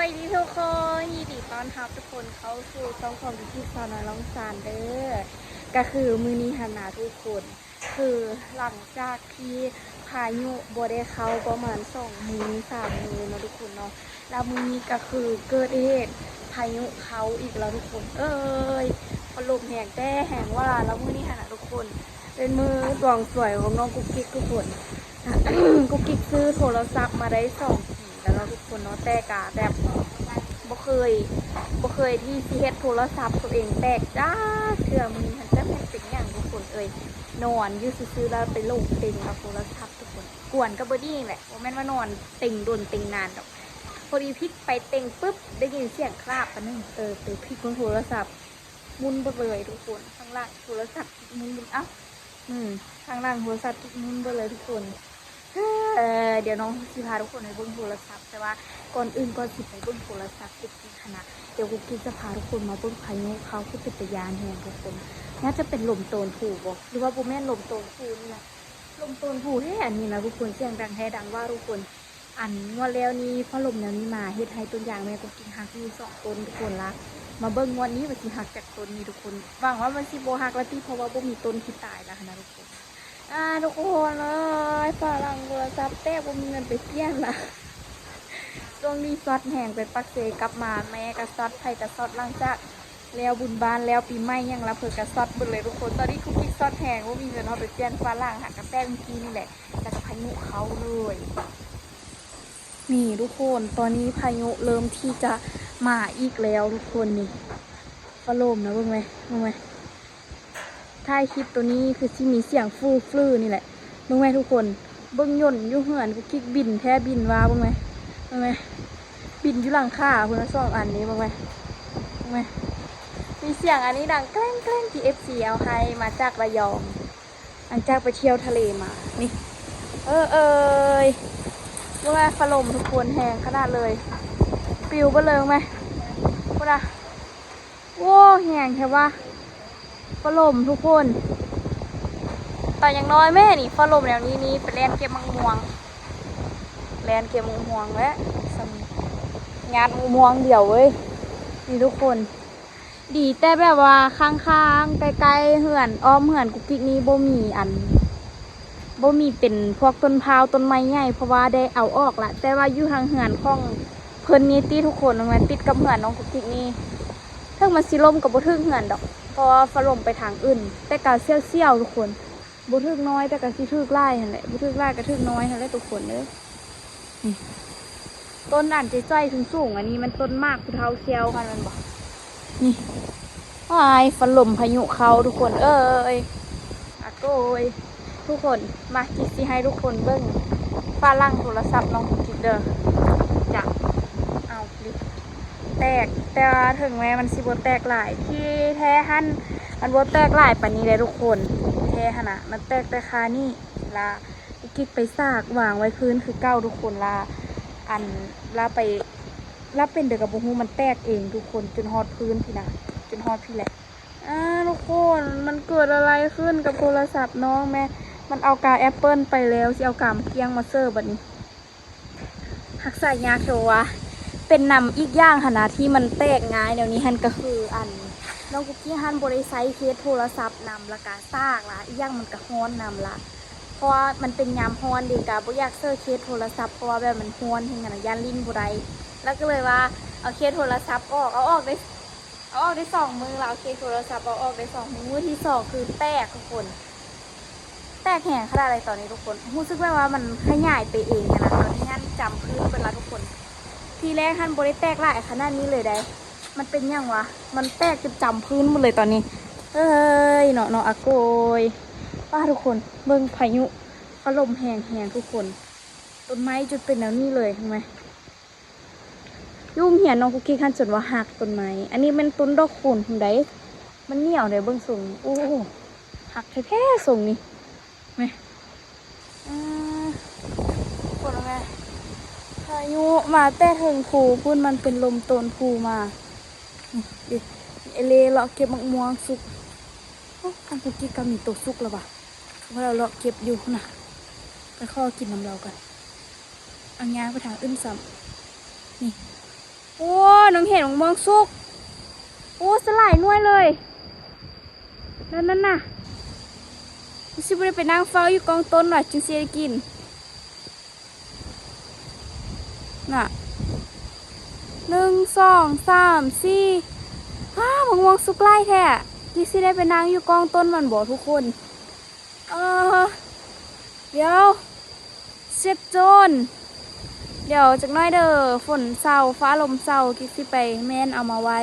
วัสดีทุกคนยินดีต้อนรับทุกคนเข้าสู่ช่องของที่สาวน้อยร้องสารเด้อก็คือมือนี้หันหน้าทุกคนคือหลังจากที่พายุบได้เข้าประมาณ2 มื้อ 3 มื้อเนาะทุกคนเนาะแล้วมือนี้ก็คือเกิดเหตุพายุเข้าอีกแล้วทุกคนพลมแหงแต่แหงว่าแล้วมือนี้หันหน้าทุกคนเป็นมือดวงสวยของน้องกุ๊กกิ๊กทุกคน กุ๊กกิ๊กซื้อโทรศัพท์มาได้2 ปีแล้วเนาะทุกคนเนาะแต่กะแบบบ่เคยที่สิเฮ็ดโทรศัพท์ตัวเองแตกจ้าเทื่อมือมันจะเป็นอย่างทุกคนนอนอยู่ซื่อๆแล้วไปลงเต็งเอาโทรศัพท์ทุกคนกวนก็บ่ดีแหละบ่แม่นว่านอนเต็งโดนเต็งนานดอกพอดีพลิกไปเต็งปุ๊บได้ยินเสียงคราบปะนึงไปพลิกบนโทรศัพท์มุนบ่เลยทุกคนข้างล่างโทรศัพท์มุนเอ้าข้างล่างโทรศัพท์มุนบ่เลยทุกคนเดี๋ยวน้องสิพาทุกคนไปเบิ่งโทรศัพท์แต่ว่าก่อนอื่นก่อนสิไปเบิ่งโทรศัพท์กุ๊กกิ๊กคณะเดี๋ยวกุ๊กกิ๊กจะพาทุกคนมาเบิ่งพายุเขาคือเป็นตะยานแห่งทุกคนน่าจะเป็นลมโตนผูบ่หรือว่าบ่แม่นลมโตนผูนี่นะลมโตนผูแท้อันนี้นะทุกคนเสียงดังแท้ดังว่าทุกคนอันงวดแล้วนี้พอลมแนวนี้มาเฮ็ดให้ต้นยางแม่กุ๊กกิ๊กหักอยู่2 ต้นทุกคนละมาเบิ่งงวดนี้ว่าสิหักจากต้นนี้ทุกคนหวังว่ามันสิบ่หักแล้วที่เพราะว่าบ่มีต้นที่ตายแล้วนะทุกคนทุกคนเลยฝรั่งโทรศัพท์แต่บ่มีเงินไปเปลี่ยนละช่วงนี้ซอดแห่งไปปักเซกลับมาแม่กระซอดไผ่กระซอดหลังจากแล้วบุญบานแล้วปีใหม่ยังละเพิ่นกระซอดเบิดเลยทุกคนตอนนี้คุกกิ๊กซอดแห่งว่ามีเงินเอาไปเปลี่ยนฝรั่งหักกระแตงกี้นี่แหละแต่พายุเขาเลยนี่ทุกคนตอนนี้พายุเริ่มที่จะมาอีกแล้วทุกคนนี่ฟ้าลมนะเบิ่งไหมถ่ายคลิปตัวนี้คือที่มีเสียงฟลื้นี่แหละเบิ่งไหมทุกคนเบิ่งย่นอยู่เหือนกุ๊กกิ๊กบินแท้บินว่าเบิ่งไหมบินอยู่หลังคาเพิ่น2 อันนี้เบิ่งไหมมีเสียงอันนี้ดังแกล้งที่ FC เอาให้มาจากระยองหลังจากไปเที่ยวทะเลมานี่เบิ่งไหมฟ้าลมทุกคนแหงขนาดเลยปิวไปเลยไหมพุ่นน่ะโว้แหงแค่ว่าฟ้าลมทุกคนตอนอย่างน้อยแม่นี่ฟ้าลมแนวนี้ไปเล่นเก็บมังม่วงและงานม่วงเดี่ยวเว้ยนี่ทุกคนดีแต่แบบว่าข้างๆใกล้ๆเหือนอ้อมเหือนกุ๊กกิ๊กนี้บ่มีเป็นพวกต้นพร้าวต้นไม้ใหญ่เพราะว่าได้เอาออกละแต่ว่าอยู่ทางเหือนของเพิ่นนี่ติทุกคนมันติดกับเหือนน้องกุ๊กกิ๊กนี่ถึงมันสิลมกับบ่ถึงเหือนดอกเพราะว่าฟ้าลมไปทางอื่นแต่ก็เซี่ยวๆทุกคนบ่ถึกน้อยแต่ก็สิถึกหลายนั่นแหละบ่ถึกหลายก็ถึกน้อยนั่นแหละทุกคนเด้อนี่ต้นอันจ้อยๆสูงๆอันนี้มันต้นมากภูเทาเคียวกันมันบ่นี่ฟ้าลมพายุเข้าทุกคนทุกคนมากิ๊กสิให้ทุกคนเบิ่งฟ้าลั่งโทรศัพท์น้องกิ๊กเด้อจ้ะเอาลิแตกแต่ถึงแม้มันสิบ่แตกหลายที่แท้หั่นมันบ่แตกหลายปานนี้เลยทุกคนแท้หั่นน่ะมันแตกแต่คานี่ลากิ๊กไปซากวางไว้พื้นคือเก้าทุกคนลาเป็นเด็กกับบุหูมันแตกเองทุกคนจนฮอดพื้นพี่นะจนฮอดพี่แหละทุกคนมันเกิดอะไรขึ้นกับโทรศัพท์น้องแม่มันเอากาแอปเปิลไปแล้วสิเอากามเกียงมาเสิร์ฟแบบนี้หักสายยาโชวะเป็นนำอีกอย่างขนาดที่มันแตกง่ายเดี๋ยวนี้ฮันก็คือน้องกุ๊กกี้ฮันบริไซเคสโทรศัพท์นำละกาซากละอีกอย่างมันก็ฮ้อนนำละเพราะว่ามันเป็นยามฮ้อนดีกาบ่อยากเสิร์ฟเคสโทรศัพท์เพราะว่าแบบมันฮ้อนเห็นกันย่านลิ้นบุไรแล้วก็เลยว่าเอาเคสโทรศัพท์เอาออกได้2 มือแล้วเอาเคสโทรศัพท์เอาออกได้2 มือที่2คือแตกทุกคนแตกแห้งขนาดอะไรตอนนี้ทุกคนรู้สึกว่ามันขยายไปเองนะตอนนี้ฮันจำพื้นเป็นละทุกคนทีแรกฮันบริแตกหลายขนาดนี้เลยได้มันเป็นยังวะมันแตกจนจำพื้นหมดเลยตอนนี้เนาะอาโกยป้าทุกคนเบิ่งพายุฟ้าลมแห้งทุกคนต้นไม้จุดเป็นแนวนี้เลยเห็นไหมยุ่งเหียนน้องกุ๊กกิ๊กขั้นจนว่าหักต้นไม้อันนี้เป็นต้นดอกคูณคุณได้มันเหนียวเลยเบิ่งสูงหักแท้ๆสูงนี่ไหมคนละไงพายุมาแต่ถึงภูพุ่นมันเป็นลมโตนภูมาดิเอเลเลาะเก็บมะม่วงสุกอันกุ๊กกิ๊กก็มีตัวสุกแล้วป่ะเพราะเราเลาะเก็บอยู่นะไปข้อกินน้ำเรากันอันยาไปทางอื่นซ้ำนี่ โอ้น้องเห็นมองสุกโอ้สลายน่วยเลยแล้วนั่นน่ะชิบุได้ไปนั่งเฝ้าอยู่กองต้นหน่อยจึงเสียกินน่ะ1 2 3 4มะม่วงสุกไล่แท้ที่สิได้ไปนั่งอยู่กองต้นมันบอกทุกคนเออเดี๋ยวเชฟโจนเดี๋ยวจากน้อยเด้อฝนเศร้าฟ้าลมเศร้ากิ๊กสิไปแม่นเอามาไว้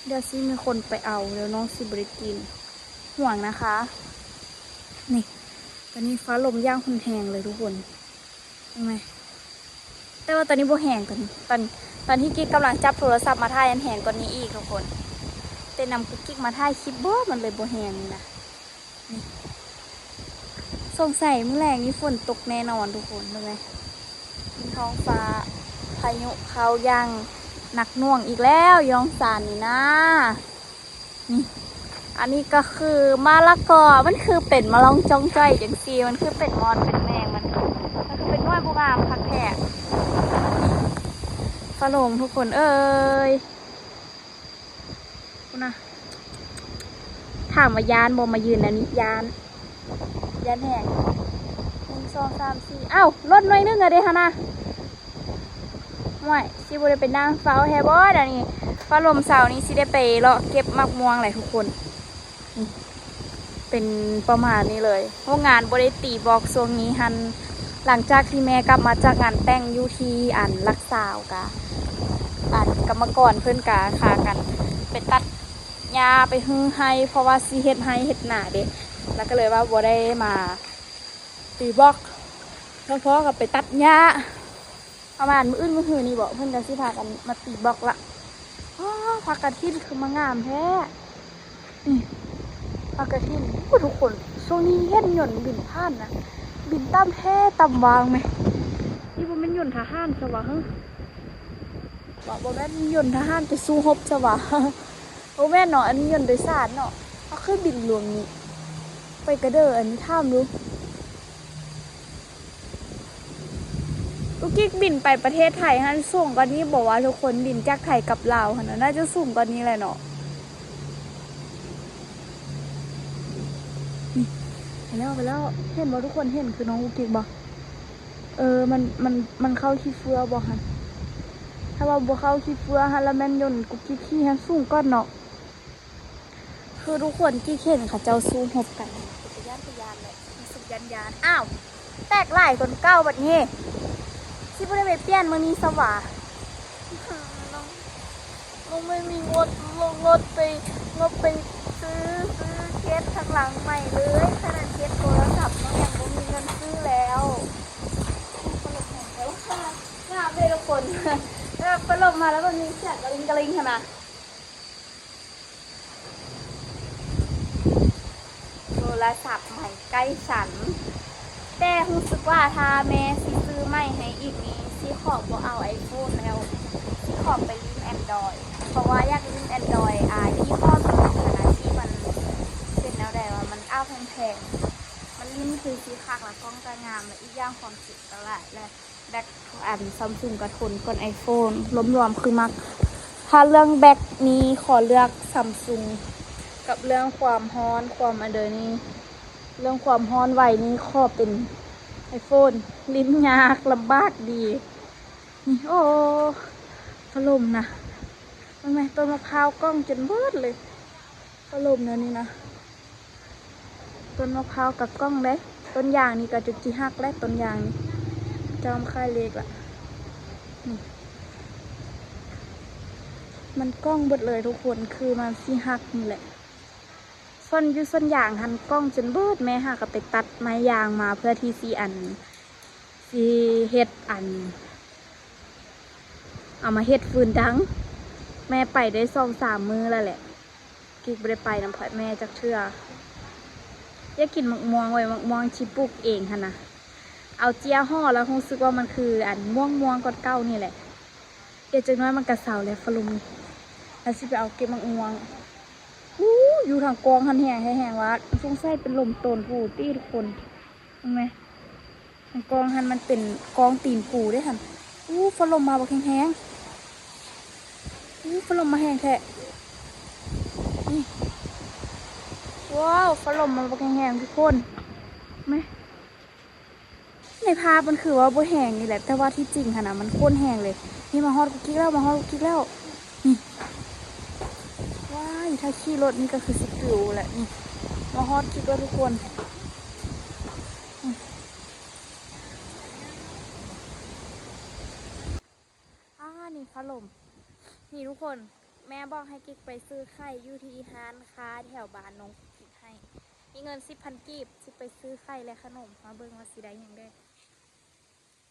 เดี๋ยวสิมีคนไปเอาเดี๋ยวน้องสิบริกินห่วงนะคะนี่ตอนนี้ฟ้าลมย่างคนแหงเลยทุกคนเห็นไหมแต่ว่าตอนนี้โบแหงตอนที่กิ๊กกำลังจับโทรศัพท์มาถ่ายอันแหงกว่านี้อีกทุกคนแต่นำกิ๊กมาถ่ายคลิปบ่มันเลยโบแหงนะนี่สงสัยเมื่อแรงนี้ฝนตกแน่นอนทุกคนเห็นไหมท้องฟ้าพายุเขายังหนักหน่วงอีกแล้วยองซานนี่นะนี่อันนี้ก็คือมะละกอมันคือเป็ดมะลองจ้องจ้อยจังซีมันคือเป็ดมอนเป็นแมงมันคือเป็นน้อยบุกามพักแผ่ฝรั่งทุกคนเอ้ยคุณนะถามว่ายานโมมายืนอันนี้ยานแหง1 2 3 4อ้าวรถหน่อยนึงอะเด้ฮะนะไม่สิบุได้ไปนั่งเฝ้าแฮบอสอันนี้ฟ้าลมเสาร์นี้สิได้ไปเลาะเก็บมักม่วงแหละทุกคนเป็นประมาณนี้เลยเพราะงานบริตีบอกช่วงนี้ฮันหลังจากที่แม่กลับมาจากงานแต่งยูทีอันรักสาวกะอันกรรมกรเพื่อนกะคากันไปตัดหญ้าไปฮื้อให้เพราะว่าซีเฮ็ดให้เฮ็ดหนาเด็แล้วก็เลยว่าบ่ได้มาตีบอกเพราะกับไปตัดหญ้าประมาณมื้ออื่นมื้อหือนี่บอกเพื่อนจะสิพากันมาตีบอกละผักกระถิ่นคือมางามแท้นี่ผักกระถิ่นทุกคนช่วงนี้เห็นหย่อนบินผ่านนะบินตามแท้ตามวางไหมนี่บ่แม่นหย่อนทหารซะวะบอกบ่แม่นหย่อนทหารไปสู้รบซะวะโอ้แม่เนาะอันนี้หย่อนโดยสารเนาะเอาขึ้นบินหลวงนี่ไปกระเด้ออันนี้ท่ามดูลูกกิ๊กบินไปประเทศไทยฮันสูงกว่านี้บอกว่าทุกคนบินจากไทยกับลาวฮันน่าจะสูงกว่านี้แหละเนาะไปแล้วเห็นบ่ทุกคนเห็นคือน้องลูกกิ๊กบ่มันเข้าขี้เฟือบ่ฮันถ้าว่าบ่เข้าขี้เฟือฮันแล้วแม่นยนกุ๊กกิ๊กขี้ฮันสูงก้อนเนาะคือทุกคนกิ๊กเห็นค่ะเจ้าสู้หบกันเป็นย่านเลยมีสุกยานอ้าวแตกหลายคนเก้าแบบนี้สิบ่ได้ไปเปลี่ยนมื้อนี้ซะว่าน้องไม่มีงบลงรถไปซื้อเคสข้างหลังใหม่เลยขนาดเคสโทรศัพท์น้องยังบ่มีเงินซื้อแล้วปลบแห่งแล้วงามเลยทุกคนปลบมาแล้วก็มีเสียงกระลิงขนาดโทรศัพท์ใหม่ใกล้ฉันแต่รู้สึกว่าถ้าแม่ซื้อใหม่ให้อีกนี้ซีขอบบ่เอาไอโฟนแล้วซีขอบไปลิ้นแอนดรอยเพราะว่าอยากลิ้นแอนดรอยยี่ห้อตัวขนาดที่มันเป็นแนวใดว่ามันอ้าวแพงมันลิ้นคือซีคักแล้วกล้องจะงามและอีกอย่างความสุขตลาดและแบ็คอันซัมซุงกระทนก่อนไอโฟนรวมคือมักถ้าเรื่องแบ็คนี้ขอเลือกซัมซุงกับเรื่องความฮ้อนความอันเดอร์นี้เรื่องความฮ้อนไหวนี้ขอเป็นไอโฟนลิ้นยากลำบากดีนี่โอ้ถล่มนะมันไหมต้นมะพร้าวกล้องจนเบิดเลยถล่มเนอะนี่นะต้นมะพร้าวกับกล้องได้ต้นยางนี่ก็จุดจีหักและต้นยางนี่จอมค่ายเล็กละนี่มันกล้องเบิดเลยทุกคนคือมันซีหักนี่แหละส่วนยางหันกล้องจนเบิดแม่ค่ะก็ไปตัดไม้ยางมาเพื่อที่ซีเฮ็ดเอามาเฮ็ดฟืนดังแม่ไปได้2-3 มื้อแล้วแหละกิ๊กไม่ได้ไปน้ำผัดแม่จักเทื่ออยากกินมะม่วงไว้มะม่วงชิปลูกเองค่ะนะเอาเจียห่อแล้วคงสึกว่ามันคือม่วงก้อนเก้านี่แหละเดี๋ยวจังน้อยมันกระเสาแล้วฟลุมแล้วสิไปเอาเก็บมะม่วงอยู่ทางกองหันแห้งว่าสงสัยเป็นลมโตนปูตี้ทุกคนเห็นไหมทางกองหันมันเป็นกองตีนปูได้หันฟลมมาบอกแห้ง ฝนลมมาแห้งแท้นี่ว้าวฝนลมมาแห้งทุกคนไหมในภาพมันคือว่าบ่แห้งนี่แหละแต่ว่าที่จริงขนาดมันโค่นแห้งเลยนี่มาฮอดกุกกิ๊กแล้วมาฮอดกุกกิ๊กแล้วนี่ว้ายถ้าขี่รถนี่ก็คือสิกิวแหละนี่มาฮอดกิ๊กแล้วทุกคนนี่ฝนลมนี่ทุกคนแม่บอกให้กิ๊กไปซื้อไข่อยู่ที่ร้านค้าแถวบ้านน้องกิ๊กให้มีเงิน10,000 กีบสิไปซื้อไข่และขนมมาเบิ่งว่าสิได้ยังได้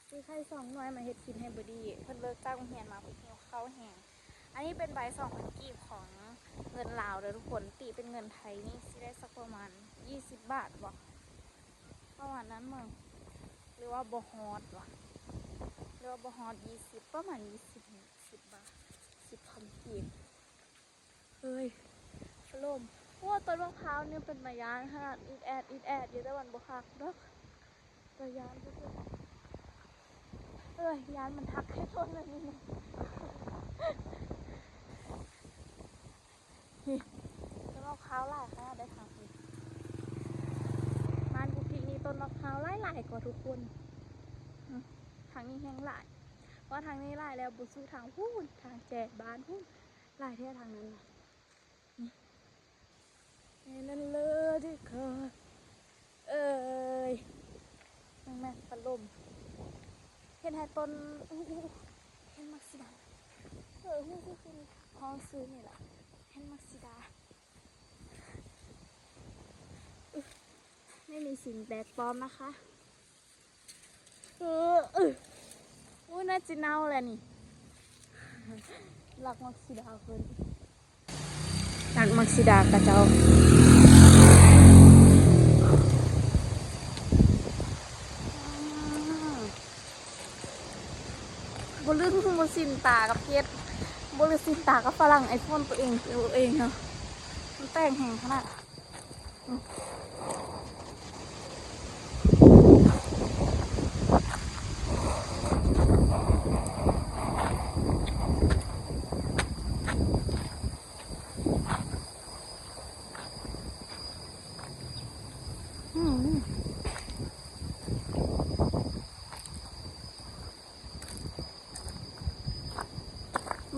ซื้อไข่2 หน่วยมาเฮ็ดกินให้บดีเพิ่นเลิกจ้างโรงเรียนมาเพิ่นหิวข้าวแห้งอันนี้เป็นใบ2,000 กีบของเงินลาวเด้อทุกคนตีเป็นเงินไทยนี่สิได้สักประมาณ20 บาทบ่ประมาณนั้นมั้งหรือว่าบ่ฮอดวะหรือว่าบ่ฮอด20ประมาณ10 บาท10,000 กีบเฮ้ยลมว่าต้นมะพร้าวเนี่ยเป็นมายานขนาดอีดแอดอยู่แต่วันบุคักเนาะตัวยานก็คือยานมันทักให้ต้นเลยนี่ต้นมะพร้าวหลายขนาดได้ทางนี้บ้านกุกกิ๊กนี่ต้นมะพร้าวหลายกว่าทุกคนทางนี้แห้งหลายเพราะทางนี้หลายแล้วบุษูทางพูนทางแจกบ้านพูนหลายแท้ทางนั้นนี่นั่นเลยที่เคยแม่พัดลมเห็นไฮต้นเห็นมักซิดานี่คือคุณห้องซื้อนี่แหละเห็นมักซิดาไม่มีสิ่งแปลกปลอมนะคะอุ้ยน่าจะเน่าแหละนี่รักมักซิดาคนรักมักซิดากระเจ้าบลืมบสินตากับเพชรบลืมสินตากับฝรั่งไอโฟนตัวเองเนาะมันแต่งแห่งขนาด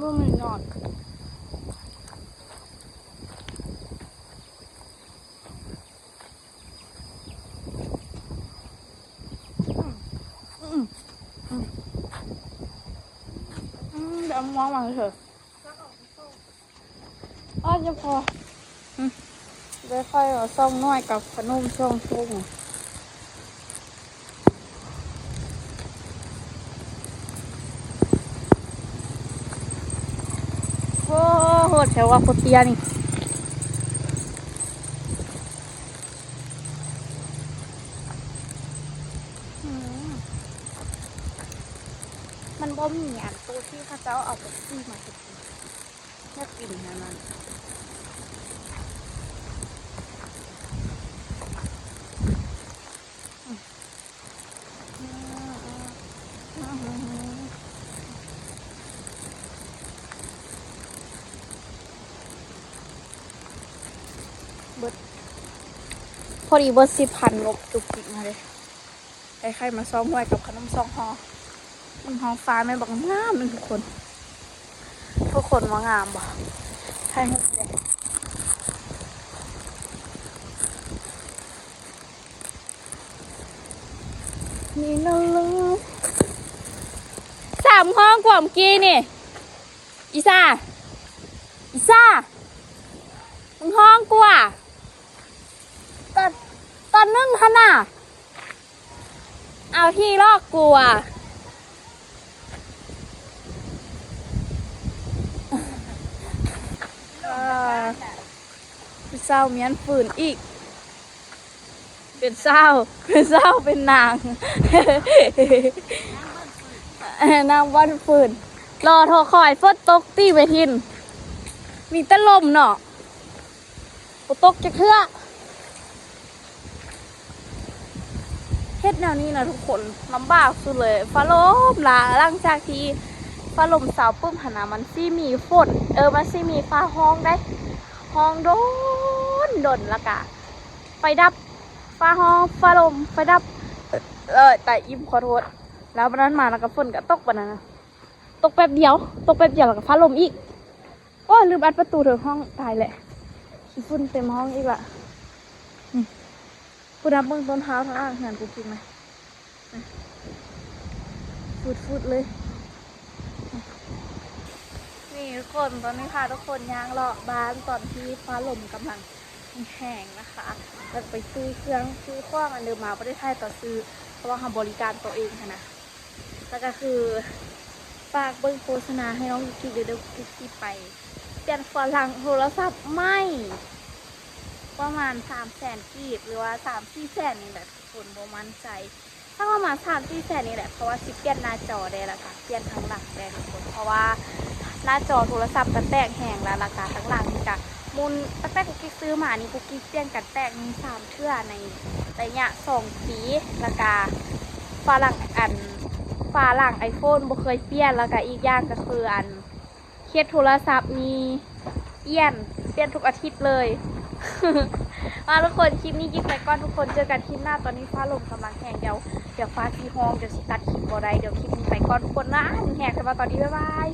รูมันนอนเดี๋ยวมองมาเถอะอ้าวจะพอได้ค่อยเอาซ่องน้อยกับขนมช่องชุ่งโอ้โหแถวว่าโคเตียนี่มันบ่มีอันตัวที่เขาเจ้าเอาไปซื้อมากินแค่กินนะมันพอดีเบอร์10,000 งบจุกจิกมาเลยใครมาซ้อมมวยกับขนมซองฮอมันห้องฟ้าไม่บอกงามเลยทุกคนว่างามบ่ใช่ไหมนี่นั่นเลย3 ห้องกว่าเมื่อกี้นี่อีซ่ามึงห้องกูอ่ะตอนนึงขนาดเอาที่ลอกกูอ่ะเป็นเศร้าเมียนฝืนอีกเป็นเศร้าเป็นนางนางวันฝืนรอโทรคอยฝนตกตีไปทินมีตะลมเนาะตกจะเทื่อเฮ็ดแนวนี้นะทุกคนลำบากสุดเลยฟ้าลมหลังจากที่ ฟ้าลมสาวปุ๊บหันนะมันซี่มีฝนมันซี่มีฟ้าห้องได้ห้องโดนละกะไฟดับฟ้าห้องฟ้าลมไฟดับแต่อิ่มขอโทษแล้ววันนั้นมาแล้วก็ฝนก็ตกวันนั้นนะตกแป๊บเดียวแล้วก็ฟ้าลมอีกโอ้ลืมอัดประตูเถอะห้องตายแหละขี้ฝุ่นเต็มห้องอีกละนี่กูนับเบื้องต้นเท้าทั้งอ่างงานกูกินไหมฟุดเลยนี่ทุกคนตอนนี้ค่ะทุกคนย่างเลาะบ้านตอนที่ฟ้าลมกำลังแห้งนะคะเราไปซื้อเครื่องซื้อข้องอันเดิมมาประเทศไทยต่อซื้อเพราะว่าทำบริการตัวเองค่ะนะแล้วก็คือฝากเบิ้งโฆษณาให้น้องยูกิเดี๋ยวกุ๊กกี้ไปเปลี่ยนฝรั่งโทรศัพท์ไม่ประมาณ300,000 กีบหรือว่า3-400,000นี่แหละทุกคนโบมั่นใจถ้าประมาณ3-400,000นี่แหละเพราะว่าสิเปลี่ยนหน้าจอได้ละค่ะเปลี่ยนทั้งหลังได้ทุกคนเพราะว่าหน้าจอโทรศัพท์กันแตกแห้งแล้วราคาทั้งหลังนี่จ้ะมูลตั้งแต่กุ๊กกี้ซื้อมานี่กุ๊กกี้เปลี่ยนกันแตกมี3 เทื่อในระยะ2 ปีราคาฝรั่งไอโฟนบ่เคยเปลี่ยนแล้วก็อีกอย่างก็คือเคสโทรศัพท์มีเปลี่ยนทุกอาทิตย์เลยมาทุกคนคลิปนี้ยิงไปก่อนทุกคนเจอกันคลิปหน้าตอนนี้ฟ้าลมกำลังแห้งเดี๋ยวฟ้าสีห้องเดี๋ยวสิตัดคลิปบ่ได้เดี๋ยวคลิปนี้ไปก่อนทุกคนนะแห้งกันมาตอนนี้บ๊ายบาย